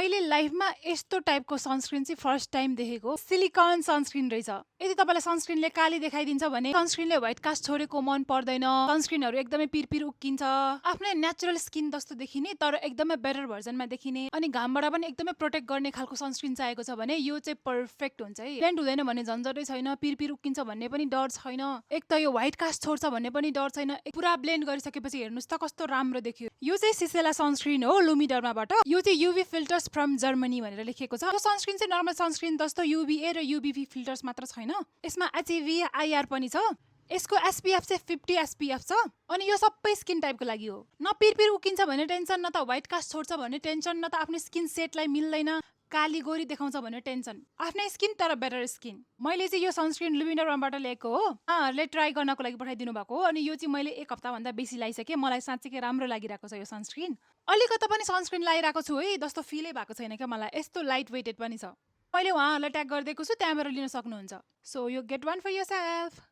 मैले लाइफमा यस्तो टाइपको सनस्क्रिन चाहिँ फर्स्ट टाइम देखेको सिलिकन सनस्क्रिन रहेछ। यदि तपाईँलाई सनस्क्रिनले काली देखाइदिन्छ भने सनस्क्रिनले व्हाइट कास्ट छोडेको मन पर्दैन। सनस्क्रिनहरू एकदमै पिरपिर उक्किन्छ, आफ्नै नेचुरल स्किन जस्तो देखिने तर एकदमै बेटर भर्जनमा देखिने अनि घामबाट पनि एकदमै प्रोटेक्ट गर्ने खालको सनस्क्रिन चाहिएको छ भने यो चाहिँ पर्फेक्ट हुन्छ है। ब्लेन्ड हुँदैन भन्ने झन्झटै छैन, पिरपिर उक्किन्छ भन्ने पनि डर छैन, एक त यो व्हाइट कास्ट छोड्छ भन्ने पनि डर छैन। पुरा ब्लेन्ड गरिसकेपछि हेर्नुस् त कस्तो राम्रो देखियो। यो चाहिँ सिसेला सनस्क्रिन हो लुमिडर्माबाट। यो चाहिँ युभी फिल्टर्स फ्रम जर्मनी भनेर लेखिएको छ। यो सनस्क्रिन चाहिँ नर्मल सनस्क्रिन जस्तो युभीए र युभीबी फिल्टर्स मात्र छैन, यसमा एचएभी आइआर पनि छ। यसको एसपीएफ चाहिँ 50 एसपीएफ छ अनि यो सबै स्किन टाइपको लागि हो। न पिरपिर उकिन्छ भन्ने टेन्सन, न त व्हाइट कास्ट छोड्छ भन्ने टेन्सन, न त आफ्नो स्किन सेटलाई मिल्दैन, काली गोरी देखाउँछ भन्ने टेन्सन। आफ्नै स्किन तर बेटर स्किन। मैले चाहिँ यो सनस्क्रिन लुमिनरबाट ल्याएको हो, उहाँहरूले ट्राई गर्नको लागि पठाइदिनु भएको हो अनि यो चाहिँ मैले 1 हप्ताभन्दा बेसी लगाइसकेँ। मलाई साँच्चीकै राम्रो लागिरहेको छ यो सनस्क्रिन। अलिकति पनि सनस्क्रिन लगाइरहेको छु है जस्तो फिलै भएको छैन क्या मलाई। यस्तो लाइट वेटेड पनि छ। मैले उहाँहरूलाई ट्याग गरिदिएको छु, त्यहाँबाट लिन सक्नुहुन्छ। So you get one for yourself.